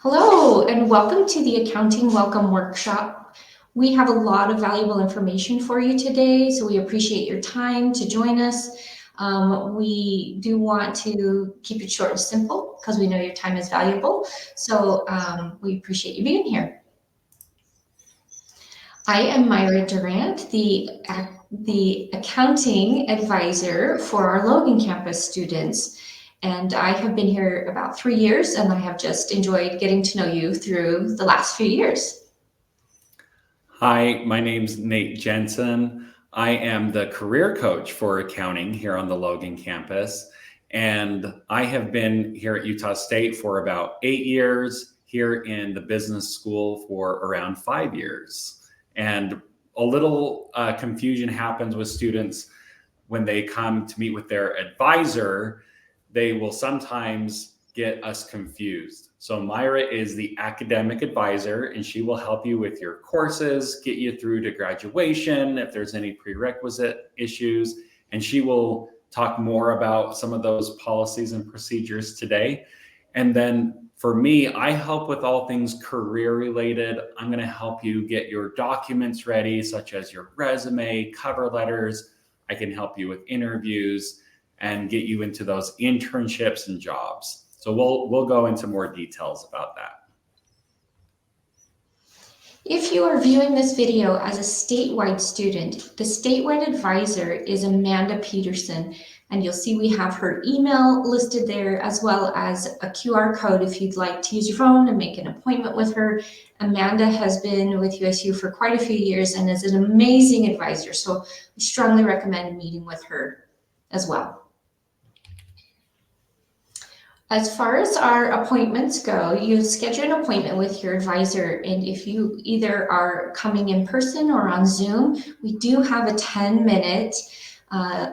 Hello, and welcome to the Accounting Welcome Workshop. We have a lot of valuable information for you today, so we appreciate your time to join us. We do want to keep it short and simple because we know your time is valuable, so we appreciate you being here. I am Myra Durant, the accounting advisor for our Logan campus students. And I have been here about 3 years, and I have just enjoyed getting to know you through the last few years. Hi, my name's Nate Jensen. I am the career coach for accounting here on the Logan campus. And I have been here at Utah State for about 8 years, here in the business school for around 5 years. And a little confusion happens with students when they come to meet with their advisor. They will sometimes get us confused. So Myra is the academic advisor, and she will help you with your courses, get you through to graduation if there's any prerequisite issues, and she will talk more about some of those policies and procedures today. And then for me, I help with all things career related. I'm going to help you get your documents ready, such as your resume, cover letters. I can help you with interviews and get you into those internships and jobs. So we'll go into more details about that. If you are viewing this video as a statewide student, the statewide advisor is Amanda Peterson, and you'll see we have her email listed there, as well as a QR code if you'd like to use your phone and make an appointment with her. Amanda has been with USU for quite a few years and is an amazing advisor, so we strongly recommend meeting with her as well. As far as our appointments go, you schedule an appointment with your advisor, and if you either are coming in person or on Zoom, we do have a 10-minute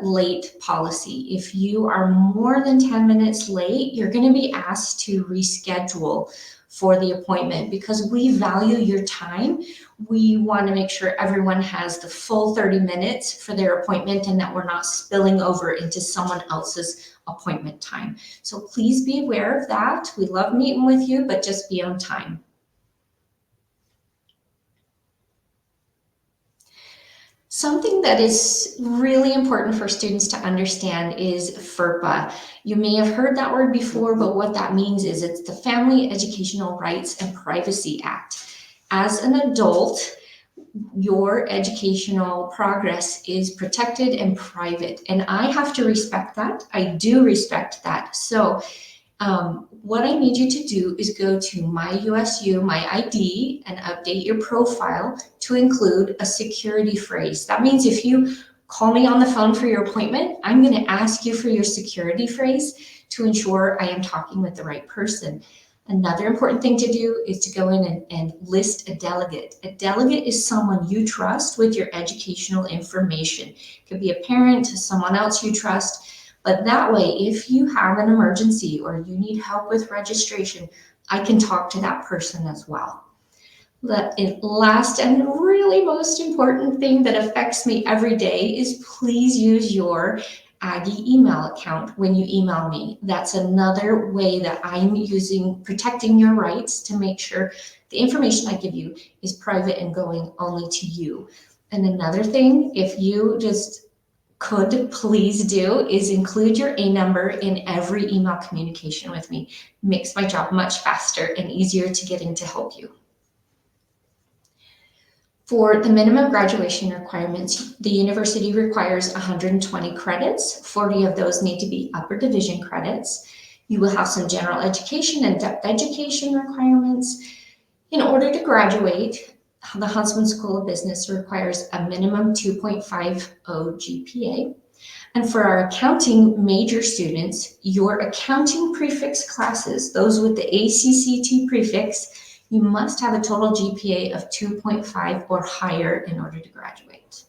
late policy. If you are more than 10 minutes late, you're going to be asked to reschedule for the appointment because we value your time. We want to make sure everyone has the full 30 minutes for their appointment and that we're not spilling over into someone else's appointment time. So please be aware of that. We love meeting with you, but just be on time. Something that is really important for students to understand is FERPA. You may have heard that word before, but what that means is it's the Family Educational Rights and Privacy Act. As an adult, your educational progress is protected and private, and I have to respect that. I do respect that. So what I need you to do is go to My USU, My ID, and update your profile to include a security phrase. That means if you call me on the phone for your appointment, I'm going to ask you for your security phrase to ensure I am talking with the right person. Another important thing to do is to go in and list a delegate. A delegate is someone you trust with your educational information. It could be a parent, someone else you trust. But that way, if you have an emergency or you need help with registration, I can talk to that person as well. The last and really most important thing that affects me every day is please use your Aggie email account when you email me. That's another way that I'm protecting your rights to make sure the information I give you is private and going only to you. And another thing, if you just could please do is include your A number in every email communication with me. It makes my job much faster and easier to get in to help you. For the minimum graduation requirements, the university requires 120 credits. 40 of those need to be upper division credits. You will have some general education and depth education requirements. In order to graduate, the Huntsman School of Business requires a minimum 2.50 GPA. And for our accounting major students, your accounting prefix classes, those with the ACCT prefix, you must have a total GPA of 2.5 or higher in order to graduate.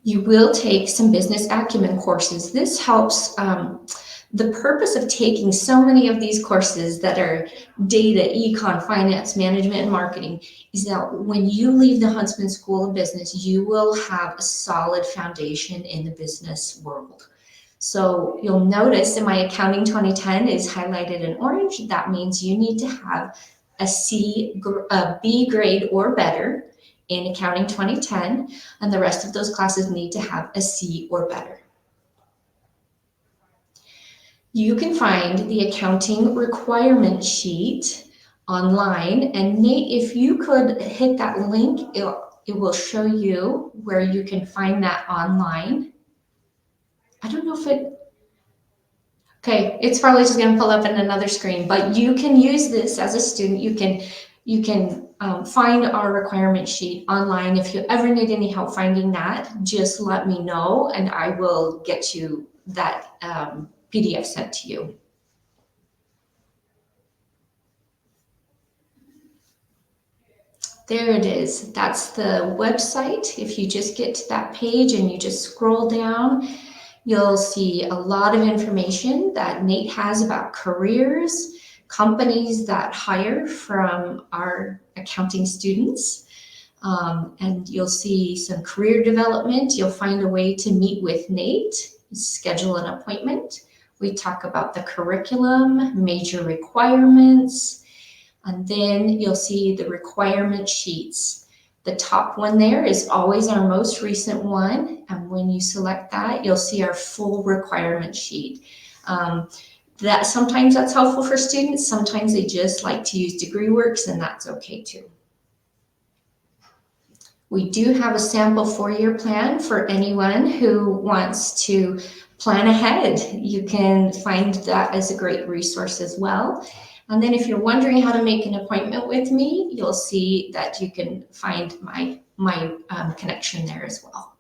You will take some business acumen courses. This helps. The purpose of taking so many of these courses that are data, econ, finance, management, and marketing is that when you leave the Huntsman School of Business, you will have a solid foundation in the business world. So you'll notice in my Accounting 2010 is highlighted in orange. That means you need to have a B grade or better in Accounting 2010, and the rest of those classes need to have a C or better. You can find the accounting requirement sheet online, and Nate, if you could hit that link, it will show you where you can find that online. I don't know if okay, it's probably just going to pull up in another screen, but you can use this as a student. You can find our requirement sheet online. If you ever need any help finding that, just let me know and I will get you that PDF sent to you. There it is. That's the website. If you just get to that page and you just scroll down, you'll see a lot of information that Nate has about careers, companies that hire from our accounting students. And you'll see some career development. You'll find a way to meet with Nate, schedule an appointment. We talk about the curriculum, major requirements, and then you'll see the requirement sheets. The top one there is always our most recent one. And when you select that, you'll see our full requirement sheet. That sometimes that's helpful for students. Sometimes they just like to use DegreeWorks, and that's okay too. We do have a sample 4-year plan for anyone who wants to plan ahead. You can find that as a great resource as well. And then if you're wondering how to make an appointment with me, you'll see that you can find my connection there as well.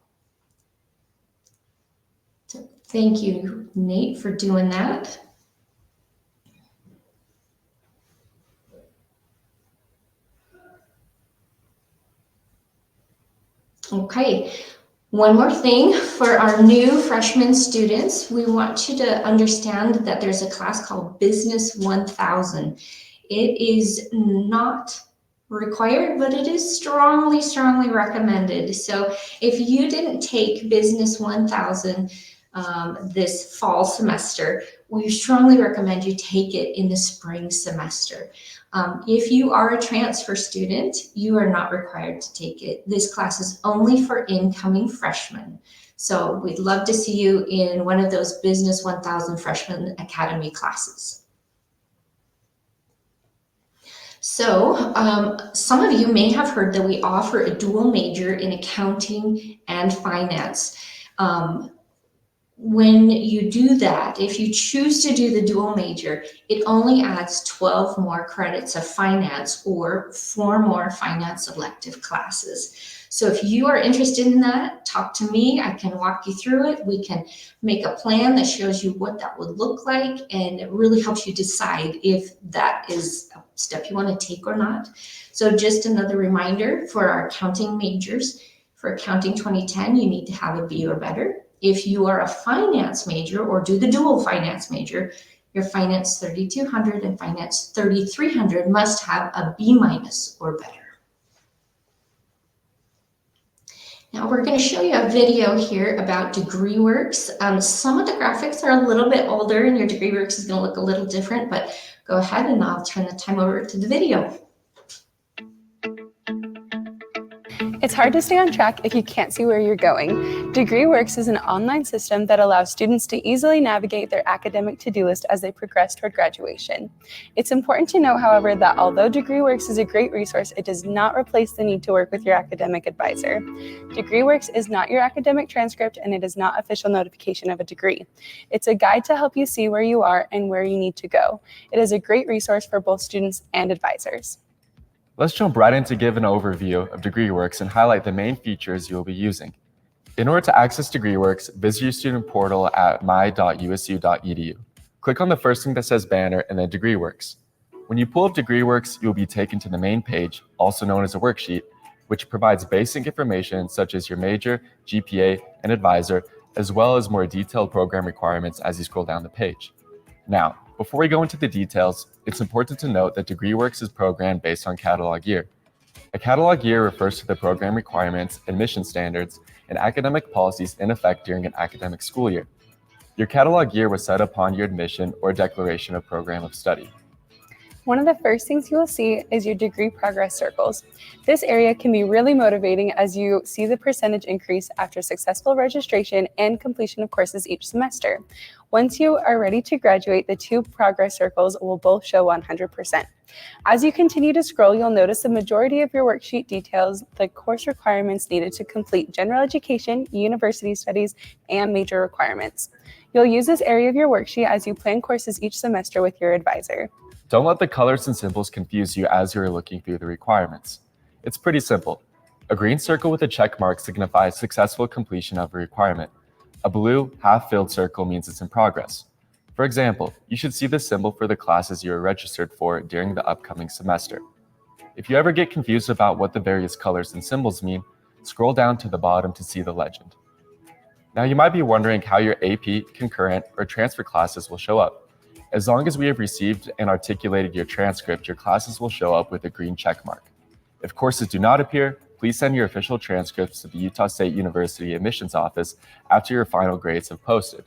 So thank you, Nate, for doing that. Okay, one more thing for our new freshman students, we want you to understand that there's a class called Business 1000. It is not required, but it is strongly, strongly recommended. So if you didn't take Business 1000 this fall semester, we strongly recommend you take it in the spring semester. If you are a transfer student, you are not required to take it. This class is only for incoming freshmen. So we'd love to see you in one of those Business 1000 Freshman Academy classes. So some of you may have heard that we offer a dual major in accounting and finance. When you do that, if you choose to do the dual major, it only adds 12 more credits of finance or 4 more finance elective classes. So if you are interested in that, talk to me. I can walk you through it. We can make a plan that shows you what that would look like, and it really helps you decide if that is a step you want to take or not. So just another reminder for our accounting majors, for Accounting 2010, you need to have a B or better. If you are a finance major or do the dual finance major, your Finance 3200 and Finance 3300 must have a B- or better. Now we're going to show you a video here about DegreeWorks. Some of the graphics are a little bit older and your DegreeWorks is going to look a little different, but go ahead and I'll turn the time over to the video. It's hard to stay on track if you can't see where you're going. DegreeWorks is an online system that allows students to easily navigate their academic to-do list as they progress toward graduation. It's important to know, however, that although DegreeWorks is a great resource, it does not replace the need to work with your academic advisor. DegreeWorks is not your academic transcript, and it is not official notification of a degree. It's a guide to help you see where you are and where you need to go. It is a great resource for both students and advisors. Let's jump right in to give an overview of DegreeWorks and highlight the main features you will be using. In order to access DegreeWorks, visit your student portal at my.usu.edu. Click on the first thing that says banner and then DegreeWorks. When you pull up DegreeWorks, you'll be taken to the main page, also known as a worksheet, which provides basic information such as your major, GPA, and advisor, as well as more detailed program requirements as you scroll down the page. Now, before we go into the details, it's important to note that DegreeWorks is programmed based on catalog year. A catalog year refers to the program requirements, admission standards, and academic policies in effect during an academic school year. Your catalog year was set upon your admission or declaration of program of study. One of the first things you will see is your degree progress circles. This area can be really motivating as you see the percentage increase after successful registration and completion of courses each semester. Once you are ready to graduate, the 2 progress circles will both show 100%. As you continue to scroll, you'll notice the majority of your worksheet details the course requirements needed to complete general education, university studies, and major requirements. You'll use this area of your worksheet as you plan courses each semester with your advisor. Don't let the colors and symbols confuse you as you're looking through the requirements. It's pretty simple. A green circle with a check mark signifies successful completion of a requirement. A blue, half-filled circle means it's in progress. For example, you should see the symbol for the classes you are registered for during the upcoming semester. If you ever get confused about what the various colors and symbols mean, scroll down to the bottom to see the legend. Now you might be wondering how your AP, concurrent, or transfer classes will show up. As long as we have received and articulated your transcript, your classes will show up with a green check mark. If courses do not appear, please send your official transcripts to the Utah State University admissions office after your final grades have posted.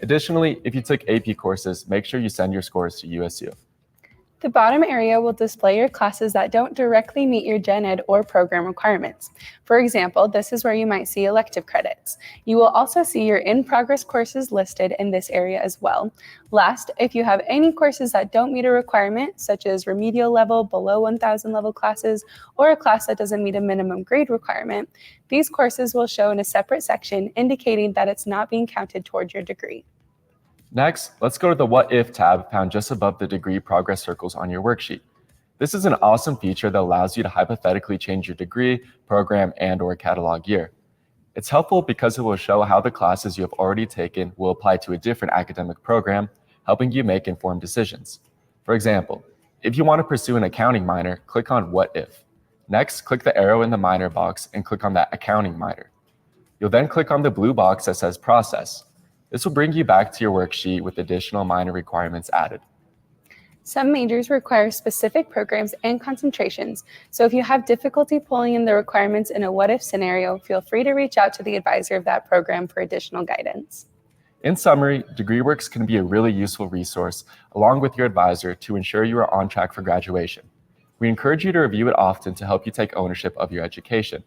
Additionally, if you took AP courses, make sure you send your scores to USU. The bottom area will display your classes that don't directly meet your gen ed or program requirements. For example, this is where you might see elective credits. You will also see your in-progress courses listed in this area as well. Last, if you have any courses that don't meet a requirement, such as remedial level, below 1,000 level classes, or a class that doesn't meet a minimum grade requirement, these courses will show in a separate section indicating that it's not being counted toward your degree. Next, let's go to the What If tab found just above the degree progress circles on your worksheet. This is an awesome feature that allows you to hypothetically change your degree, program, and/or catalog year. It's helpful because it will show how the classes you have already taken will apply to a different academic program, helping you make informed decisions. For example, if you want to pursue an accounting minor, click on What If. Next, click the arrow in the minor box and click on that accounting minor. You'll then click on the blue box that says Process. This will bring you back to your worksheet with additional minor requirements added. Some majors require specific programs and concentrations, so if you have difficulty pulling in the requirements in a what-if scenario, feel free to reach out to the advisor of that program for additional guidance. In summary, DegreeWorks can be a really useful resource along with your advisor to ensure you are on track for graduation. We encourage you to review it often to help you take ownership of your education.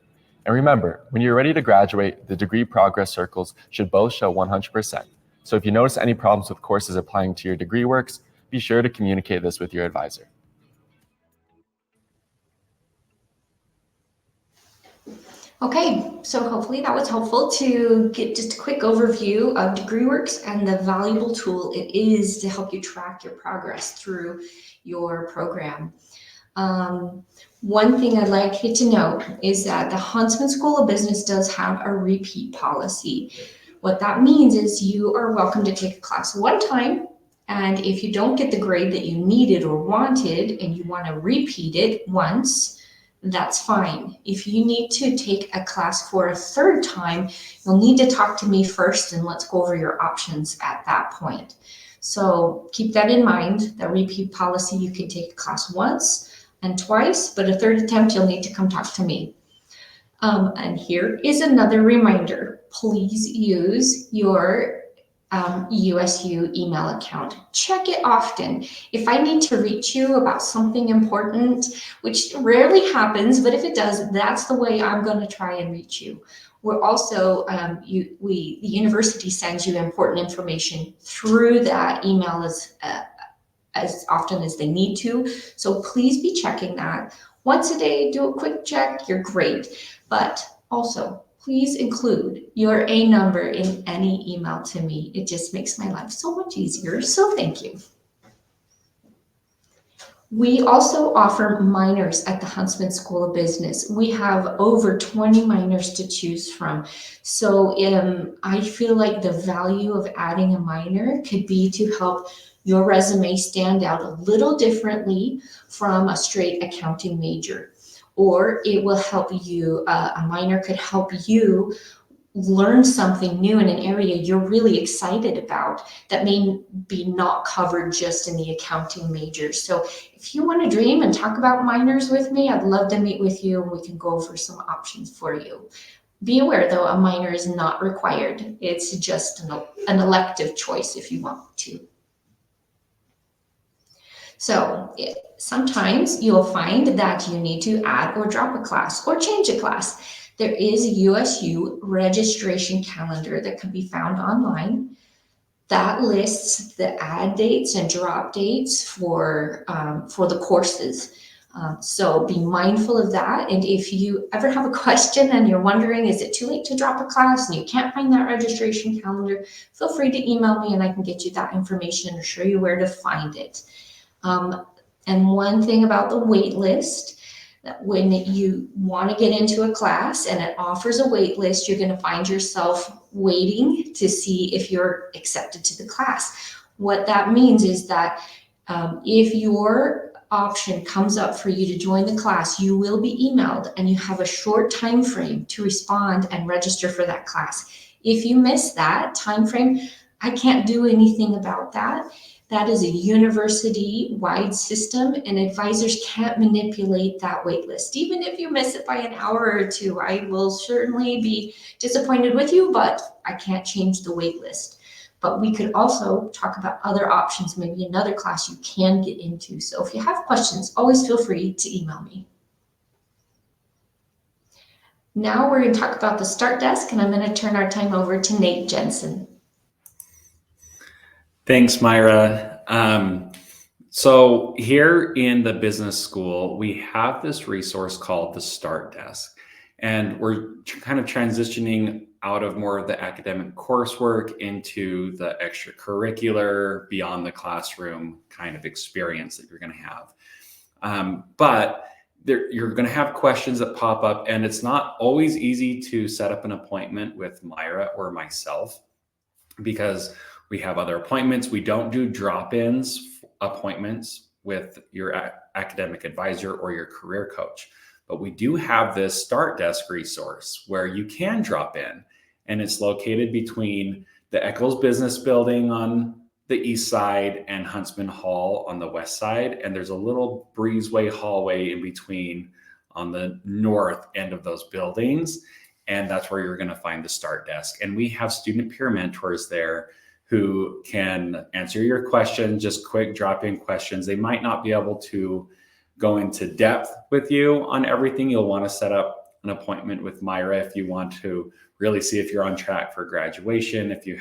And remember, when you're ready to graduate, the degree progress circles should both show 100%. So if you notice any problems with courses applying to your DegreeWorks, be sure to communicate this with your advisor. Okay, so hopefully that was helpful to get just a quick overview of DegreeWorks and the valuable tool it is to help you track your progress through your program. One thing I'd like you to know is that the Huntsman School of Business does have a repeat policy. What that means is you are welcome to take a class one time, and if you don't get the grade that you needed or wanted and you want to repeat it once, that's fine. If you need to take a class for a third time, you'll need to talk to me first and let's go over your options at that point. So keep that in mind, the repeat policy, you can take a class once and twice, but a third attempt, you'll need to come talk to me. And here is another reminder. Please use your USU email account. Check it often. If I need to reach you about something important, which rarely happens, but if it does, that's the way I'm going to try and reach you. We're also, the university sends you important information through that email as often as they need to. So please be checking that. Once a day, do a quick check, you're great. But also, please include your A number in any email to me. It just makes my life so much easier. So thank you. We also offer minors at the Huntsman School of Business. We have over 20 minors to choose from. So I feel like the value of adding a minor could be to help your resume stand out a little differently from a straight accounting major. Or it will help you, a minor could help you learn something new in an area you're really excited about that may be not covered just in the accounting major. So if you want to dream and talk about minors with me, I'd love to meet with you and we can go over some options for you. Be aware though, a minor is not required. It's just an elective choice if you want to. So sometimes you'll find that you need to add or drop a class or change a class. There is a USU registration calendar that can be found online that lists the add dates and drop dates for the courses. So be mindful of that. And if you ever have a question and you're wondering, is it too late to drop a class and you can't find that registration calendar, feel free to email me and I can get you that information or show you where to find it. And one thing about the wait list, that when you want to get into a class and it offers a wait list, you're going to find yourself waiting to see if you're accepted to the class. What that means is that if your option comes up for you to join the class, you will be emailed and you have a short time frame to respond and register for that class. If you miss that time frame, I can't do anything about that. That is a university-wide system, and advisors can't manipulate that wait list. Even if you miss it by an hour or two, I will certainly be disappointed with you, but I can't change the wait list. But we could also talk about other options, maybe another class you can get into. So if you have questions, always feel free to email me. Now we're going to talk about the start desk, and I'm going to turn our time over to Nate Jensen. Thanks, Myra. So here in the business school, we have this resource called the Start Desk, and we're kind of transitioning out of more of the academic coursework into the extracurricular, beyond the classroom kind of experience that you're going to have. But you're going to have questions that pop up, and it's not always easy to set up an appointment with Myra or myself because we have other appointments. We don't do drop-ins appointments with your academic advisor or your career coach, but we do have this Start Desk resource where you can drop in, and it's located between the Eccles Business Building on the east side and Huntsman Hall on the west side. And there's a little breezeway hallway in between on the north end of those buildings. And that's where you're going to find the Start Desk. And we have student peer mentors there who can answer your questions, just quick drop-in questions. They might not be able to go into depth with you on everything. You'll want to set up an appointment with Myra if you want to really see if you're on track for graduation, if you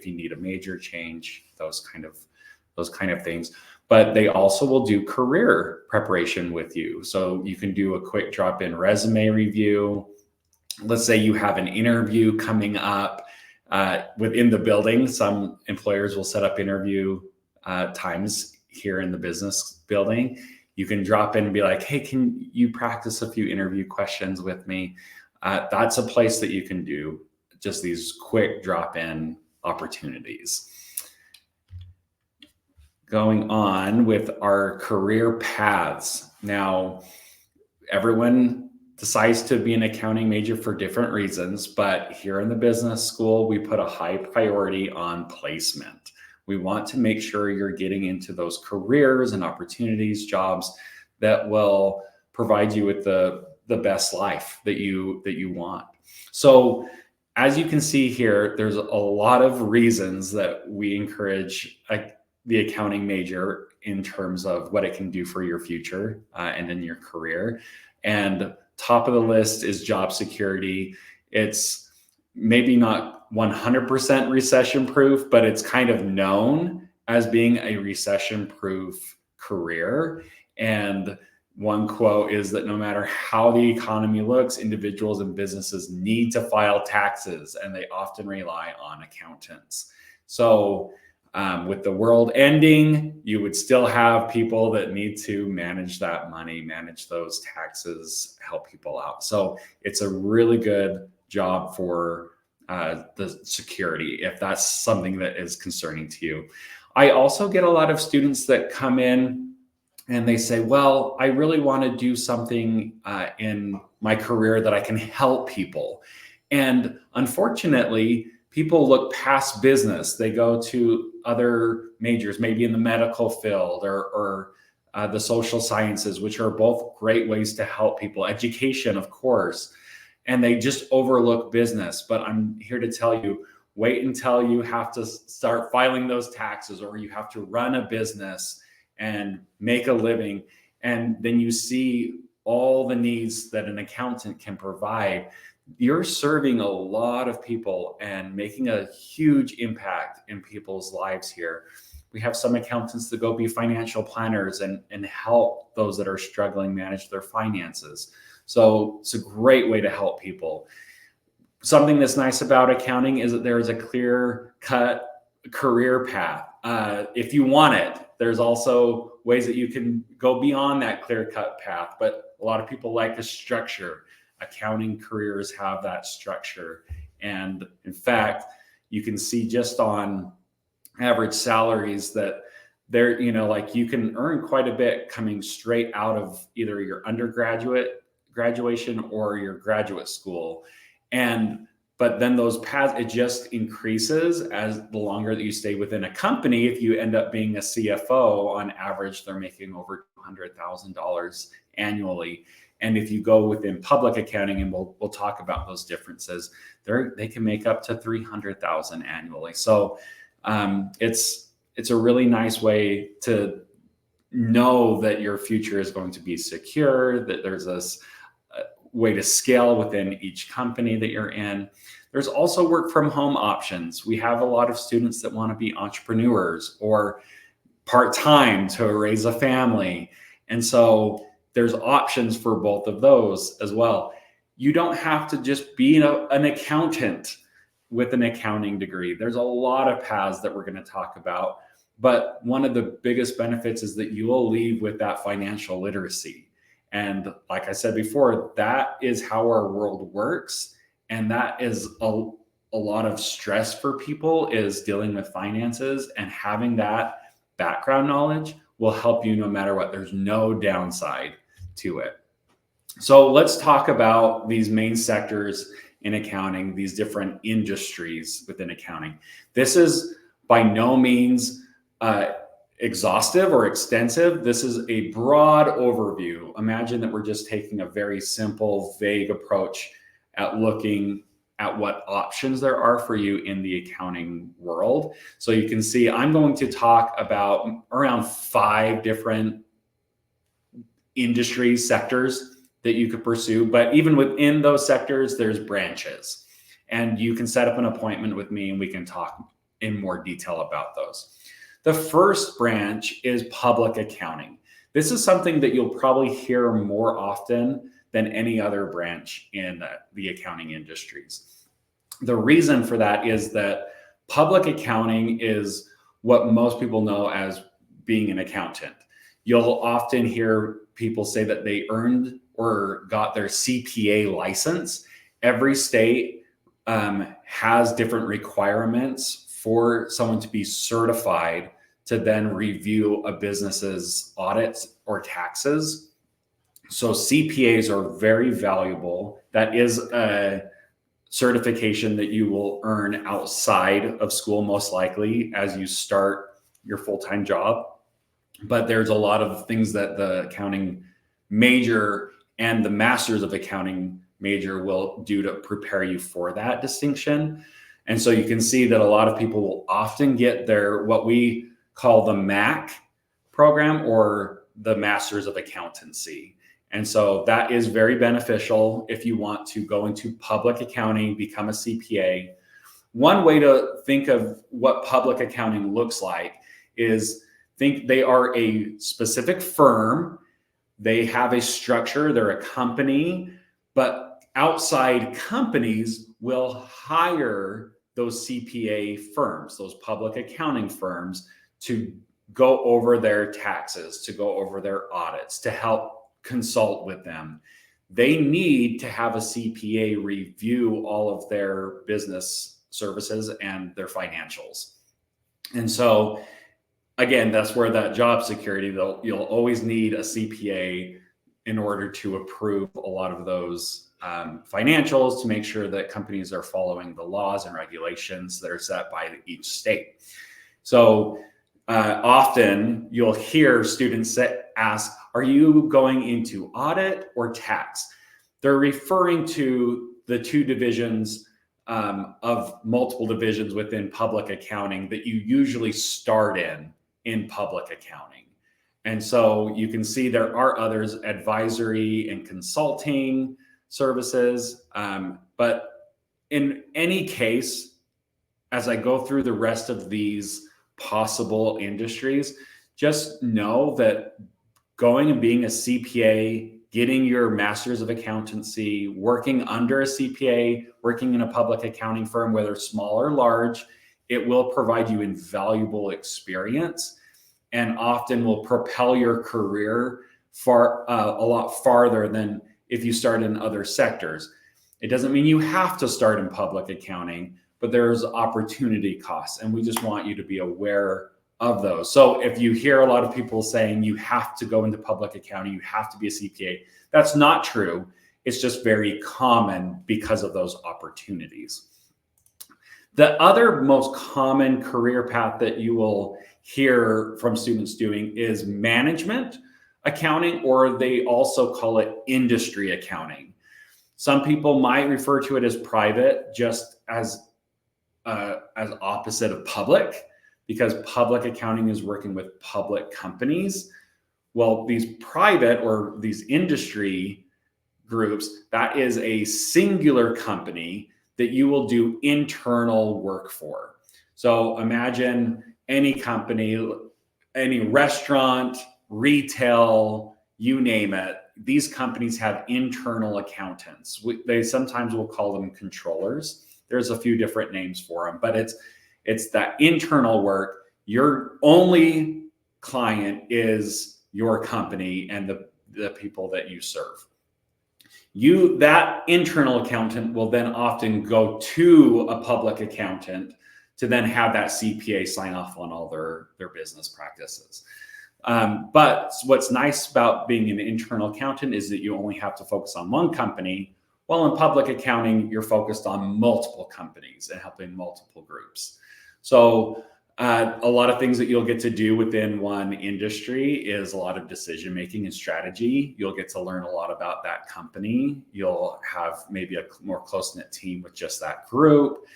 need a major change, those kind of things. But they also will do career preparation with you. So you can do a quick drop-in resume review. Let's say you have an interview coming up within the building. Some employers will set up interview times here in the business building. You can drop in and be like, hey, can you practice a few interview questions with me? That's a place that you can do just these quick drop-in opportunities. Going on with our career paths. Now, everyone decides to be an accounting major for different reasons, but here in the business school, we put a high priority on placement. We want to make sure you're getting into those careers and opportunities, jobs that will provide you with the best life that you want. So as you can see here, there's a lot of reasons that we encourage the accounting major in terms of what it can do for your future and in your career. And top of the list is job security. It's maybe not 100% recession proof, but it's kind of known as being a recession proof career. And one quote is that no matter how the economy looks, individuals and businesses need to file taxes, and they often rely on accountants. So with the world ending, you would still have people that need to manage that money, manage those taxes, help people out. So it's a really good job for the security, if that's something that is concerning to you. I also get a lot of students that come in and they say, well, I really want to do something in my career that I can help people. And unfortunately, people look past business. They go to other majors, maybe in the medical field or the social sciences, which are both great ways to help people. Education, of course. and they just overlook business. But I'm here to tell you, wait until you have to start filing those taxes, or you have to run a business and make a living. And then you see all the needs that an accountant can provide. You're serving a lot of people and making a huge impact in people's lives here. We have some accountants that go be financial planners and help those that are struggling manage their finances. So it's a great way to help people. Something that's nice about accounting is that there is a clear-cut career path. If you want it, there's also ways that you can go beyond that clear-cut path, but a lot of people like the structure. Accounting careers have that structure. And in fact, you can see just on average salaries that they're, like you can earn quite a bit coming straight out of either your undergraduate graduation or your graduate school. But then those paths, it just increases as the longer that you stay within a company. If you end up being a CFO, on average, they're making over $200,000 annually. And if you go within public accounting, and we'll talk about those differences, they can make up to $300,000 annually. So it's a really nice way to know that your future is going to be secure, that there's this way to scale within each company that you're in. There's also work from home options. We have a lot of students that want to be entrepreneurs or part-time to raise a family. And so there's options for both of those as well. You don't have to just be an accountant with an accounting degree. There's a lot of paths that we're going to talk about. But one of the biggest benefits is that you will leave with that financial literacy. And like I said before, that is how our world works. And that is a lot of stress for people, is dealing with finances, and having that background knowledge will help you no matter what. There's no downside to it. So let's talk about these main sectors in accounting, these different industries within accounting. This is by no means exhaustive or extensive. This is a broad overview. Imagine that we're just taking a very simple, vague approach at looking at what options there are for you in the accounting world. So you can see I'm going to talk about around 5 different industry sectors that you could pursue. But even within those sectors, there's branches. And you can set up an appointment with me and we can talk in more detail about those. The first branch is public accounting. This is something that you'll probably hear more often than any other branch in the accounting industries. The reason for that is that public accounting is what most people know as being an accountant. You'll often hear people say that they earned or got their CPA license. Every state has different requirements for someone to be certified to then review a business's audits or taxes. So CPAs are very valuable. That is a certification that you will earn outside of school, most likely, as you start your full-time job. But there's a lot of things that the accounting major and the masters of accounting major will do to prepare you for that distinction. And so you can see that a lot of people will often get their, what we call the MAC program, or the Masters of Accountancy. And so that is very beneficial if you want to go into public accounting, become a CPA. One way to think of what public accounting looks like is think they are a specific firm. They have a structure, they're a company, but outside companies will hire those CPA firms, those public accounting firms, to go over their taxes, to go over their audits, to help consult with them. They need to have a CPA review all of their business services and their financials. And so, again, that's where that job security, you'll always need a CPA in order to approve a lot of those financials, to make sure that companies are following the laws and regulations that are set by each state. So often you'll hear students ask, are you going into audit or tax? They're referring to the two divisions of multiple divisions within public accounting that you usually start in public accounting. And so you can see there are others, advisory and consulting services. But in any case, as I go through the rest of these possible industries, just know that going and being a CPA, getting your master's of accountancy, working under a CPA, working in a public accounting firm, whether small or large, it will provide you invaluable experience and often will propel your career a lot farther than if you start in other sectors. It doesn't mean you have to start in public accounting, but there's opportunity costs, and we just want you to be aware of those. So if you hear a lot of people saying you have to go into public accounting, you have to be a CPA, that's not true. It's just very common because of those opportunities. The other most common career path that you will hear from students doing is management accounting, or they also call it industry accounting. Some people might refer to it as private, just as opposite of public, because public accounting is working with public companies. Well, these private or these industry groups, that is a singular company that you will do internal work for. So imagine any company, any restaurant, retail, you name it. These companies have internal accountants. They sometimes will call them controllers. There's a few different names for them, but it's that internal work. Your only client is your company and the people that you serve. That internal accountant will then often go to a public accountant to then have that CPA sign off on all their business practices. But what's nice about being an internal accountant is that you only have to focus on one company, while in public accounting, you're focused on multiple companies and helping multiple groups. So a lot of things that you'll get to do within one industry is a lot of decision making and strategy. You'll get to learn a lot about that company. You'll have maybe a more close-knit team with just that group.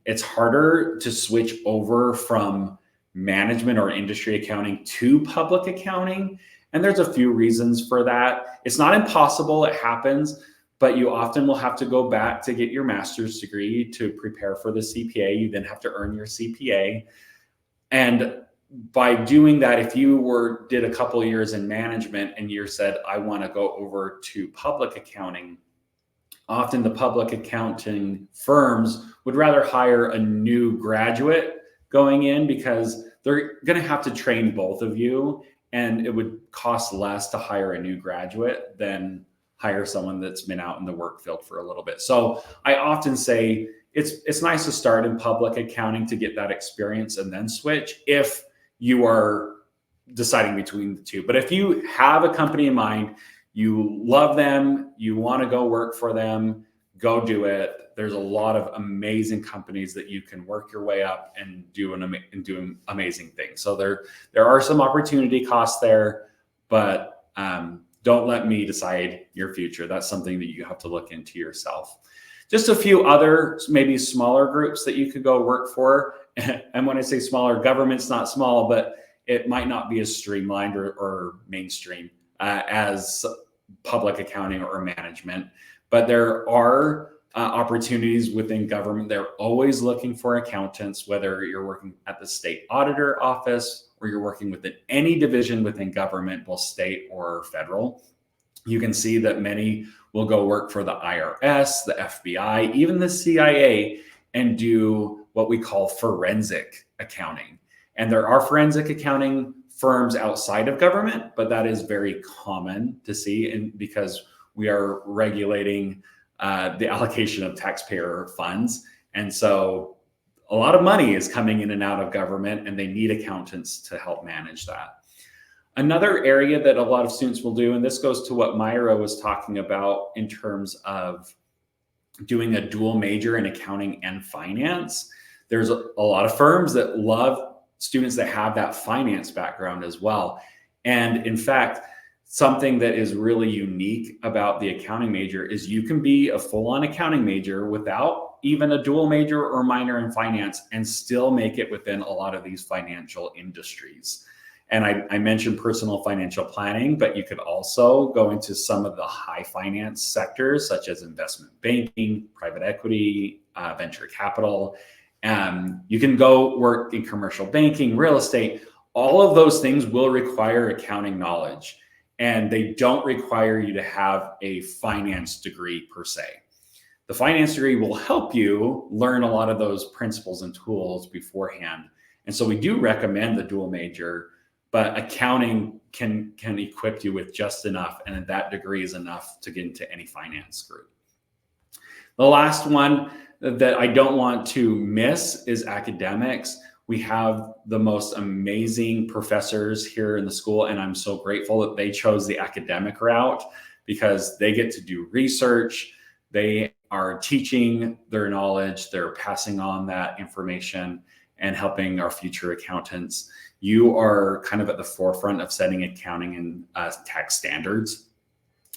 It's harder to switch over from management or industry accounting to public accounting. And there's a few reasons for that. It's not impossible, it happens, but you often will have to go back to get your master's degree to prepare for the CPA. You then have to earn your CPA. And by doing that, if you did a couple of years in management and you said, I want to go over to public accounting, often the public accounting firms would rather hire a new graduate going in because they're going to have to train both of you, and it would cost less to hire a new graduate than hire someone that's been out in the work field for a little bit. So I often say it's nice to start in public accounting to get that experience and then switch if you are deciding between the two. But if you have a company in mind, you love them, you want to go work for them, go do it. There's a lot of amazing companies that you can work your way up and do amazing things. So there are some opportunity costs there, but don't let me decide your future. That's something that you have to look into yourself. Just a few other, maybe smaller groups that you could go work for. And when I say smaller, government's not small, but it might not be as streamlined or mainstream as public accounting or management. But there are opportunities within government. They're always looking for accountants, whether you're working at the state auditor office or you're working within any division within government, both state or federal. You can see that many will go work for the IRS, the FBI, even the CIA, and do what we call forensic accounting. And there are forensic accounting firms outside of government, but that is very common to see, and because we are regulating the allocation of taxpayer funds. And so a lot of money is coming in and out of government, and they need accountants to help manage that. Another area that a lot of students will do, and this goes to what Myra was talking about in terms of doing a dual major in accounting and finance. There's a lot of firms that love students that have that finance background as well. And in fact, something that is really unique about the accounting major is you can be a full-on accounting major without even a dual major or minor in finance and still make it within a lot of these financial industries. And I mentioned personal financial planning, but you could also go into some of the high finance sectors, such as investment banking, private equity, venture capital. You can go work in commercial banking, real estate. All of those things will require accounting knowledge, and they don't require you to have a finance degree per se. The finance degree will help you learn a lot of those principles and tools beforehand. And so we do recommend the dual major, but accounting can equip you with just enough, and that degree is enough to get into any finance group. The last one that I don't want to miss is academics. We have the most amazing professors here in the school, and I'm so grateful that they chose the academic route because they get to do research. They are teaching their knowledge, they're passing on that information and helping our future accountants. You are kind of at the forefront of setting accounting and tax standards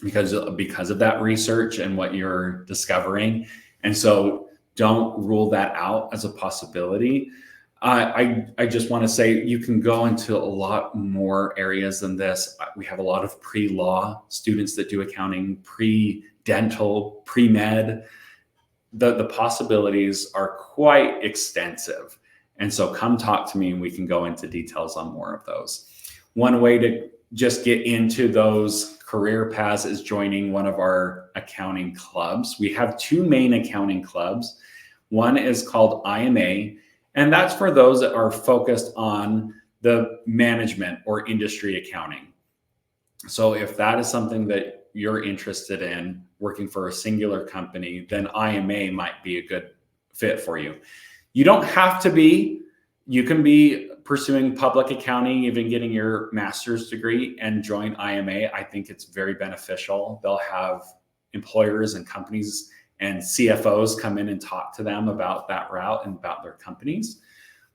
because of that research and what you're discovering. And so don't rule that out as a possibility. I just want to say you can go into a lot more areas than this. We have a lot of pre-law students that do accounting, pre-dental, pre-med. The possibilities are quite extensive. And so come talk to me and we can go into details on more of those. One way to just get into those career paths is joining one of our accounting clubs. We have two main accounting clubs. One is called IMA, and that's for those that are focused on the management or industry accounting. So if that is something that you're interested in, working for a singular company, then IMA might be a good fit for you. You don't have to be. You can be pursuing public accounting, even getting your master's degree, and join IMA. I think it's very beneficial. They'll have employers and companies and CFOs come in and talk to them about that route and about their companies.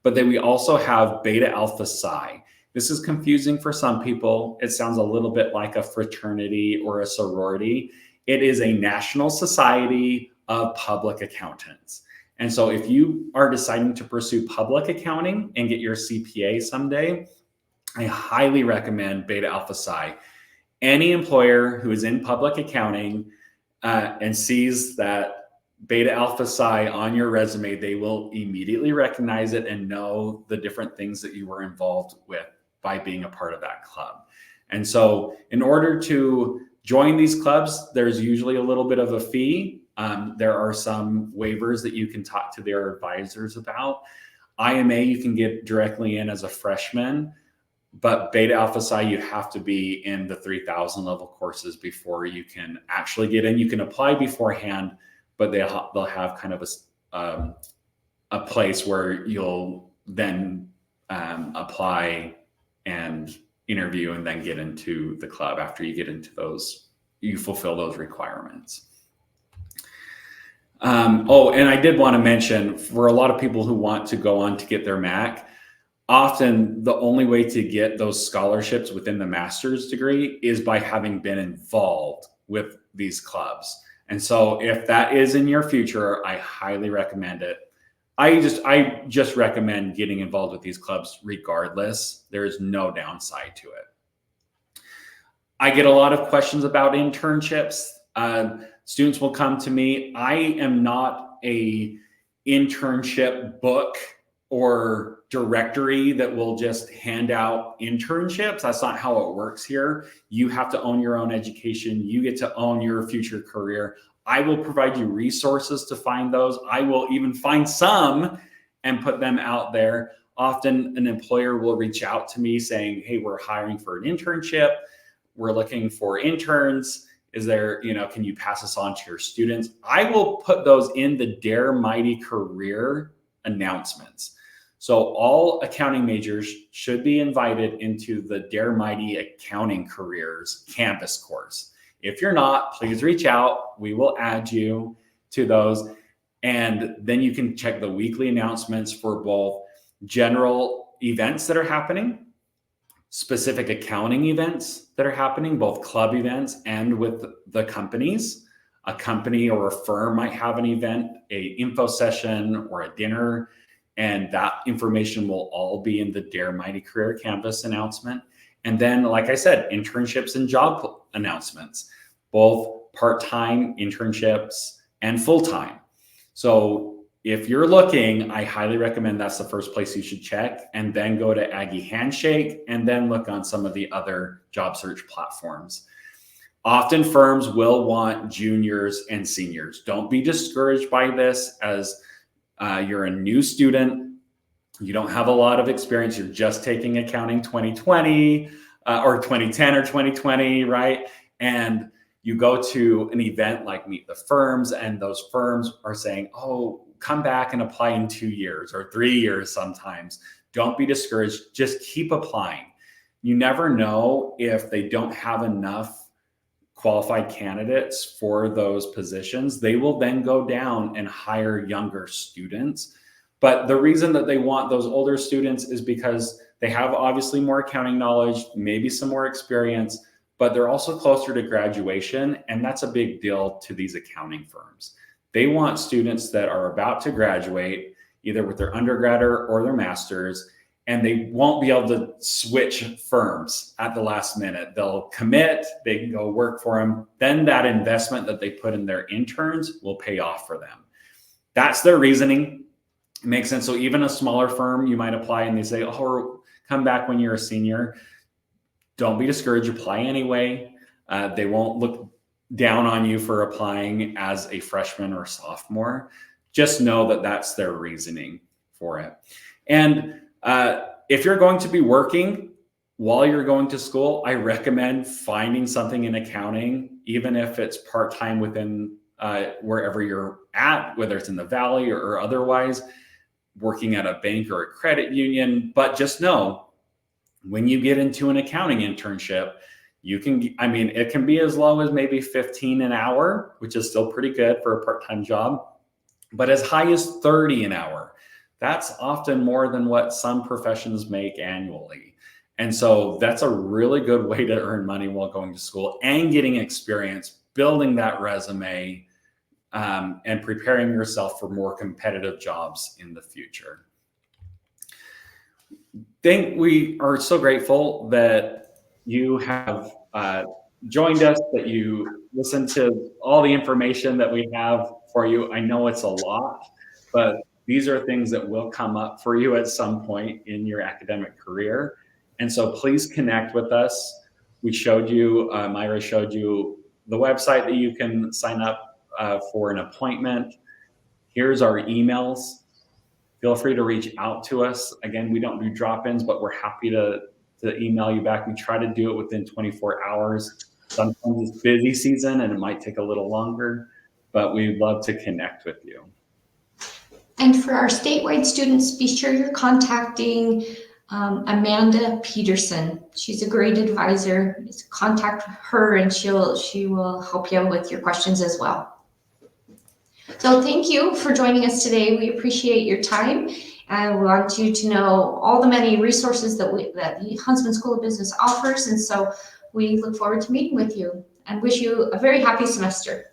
But then we also have Beta Alpha Psi. This is confusing for some people. It sounds a little bit like a fraternity or a sorority. It is a national society of public accountants. And so if you are deciding to pursue public accounting and get your CPA someday, I highly recommend Beta Alpha Psi. Any employer who is in public accounting and sees that Beta Alpha Psi on your resume, they will immediately recognize it and know the different things that you were involved with by being a part of that club. And so in order to join these clubs, there's usually a little bit of a fee. There are some waivers that you can talk to their advisors about. IMA, you can get directly in as a freshman, but Beta Alpha Psi, you have to be in the 3000 level courses before you can actually get in. You can apply beforehand, but they'll have kind of a place where you'll then apply and interview and then get into the club after you get into those, you fulfill those requirements. And I did want to mention, for a lot of people who want to go on to get their MAC, often the only way to get those scholarships within the master's degree is by having been involved with these clubs. And so if that is in your future, I highly recommend it. I just recommend getting involved with these clubs regardless. There is no downside to it. I get a lot of questions about internships. Students will come to me. I am not a internship book or directory that will just hand out internships. That's not how it works here. You have to own your own education. You get to own your future career. I will provide you resources to find those. I will even find some and put them out there. Often an employer will reach out to me saying, hey, we're hiring for an internship. We're looking for interns. Is there, can you pass this on to your students? I will put those in the Dare Mighty career announcements. So all accounting majors should be invited into the Dare Mighty Accounting Careers campus course. If you're not, please reach out. We will add you to those. And then you can check the weekly announcements for both general events that are happening, specific accounting events that are happening, both club events and with the companies. A company or a firm might have an event, a info session or a dinner, and that information will all be in the Dare Mighty Career Campus announcement. And then, like I said, internships and job announcements, both part-time internships and full-time. So if you're looking, I highly recommend that's the first place you should check, and then go to Aggie Handshake, and then look on some of the other job search platforms. Often firms will want juniors and seniors. Don't be discouraged by this as you're a new student. You don't have a lot of experience. You're just taking accounting 2020 or 2010 or 2020, right? And you go to an event like Meet the Firms, and those firms are saying, oh, come back and apply in 2 years or 3 years sometimes. Don't be discouraged. Just keep applying. You never know if they don't have enough qualified candidates for those positions. They will then go down and hire younger students. But the reason that they want those older students is because they have obviously more accounting knowledge, maybe some more experience, but they're also closer to graduation. And that's a big deal to these accounting firms. They want students that are about to graduate, either with their undergrad or their master's, and they won't be able to switch firms at the last minute. They'll commit, they can go work for them. Then that investment that they put in their interns will pay off for them. That's their reasoning. It makes sense. So even a smaller firm, you might apply and they say, oh, come back when you're a senior. Don't be discouraged, apply anyway. They won't look down on you for applying as a freshman or sophomore. Just know that that's their reasoning for it. And if you're going to be working while you're going to school, I recommend finding something in accounting, even if it's part-time within wherever you're at, whether it's in the Valley or otherwise, working at a bank or a credit union. But just know, when you get into an accounting internship, you can, I mean, it can be as low as maybe 15 an hour, which is still pretty good for a part-time job, but as high as 30 an hour. That's often more than what some professions make annually. And so that's a really good way to earn money while going to school and getting experience, building that resume, and preparing yourself for more competitive jobs in the future. We are so grateful that you have joined us, that you listened to all the information that we have for you. I know it's a lot, but these are things that will come up for you at some point in your academic career. And so please connect with us. We showed you, Myra showed you the website that you can sign up for an appointment. Here's our emails. Feel free to reach out to us. Again, we don't do drop-ins, but we're happy to email you back. We try to do it within 24 hours. Sometimes it's busy season and it might take a little longer, but we'd love to connect with you. And for our statewide students, be sure you're contacting Amanda Peterson. She's a great advisor. Contact her and she will help you with your questions as well. So thank you for joining us today. We appreciate your time, and we want you to know all the many resources that the Huntsman School of Business offers. And so we look forward to meeting with you and wish you a very happy semester.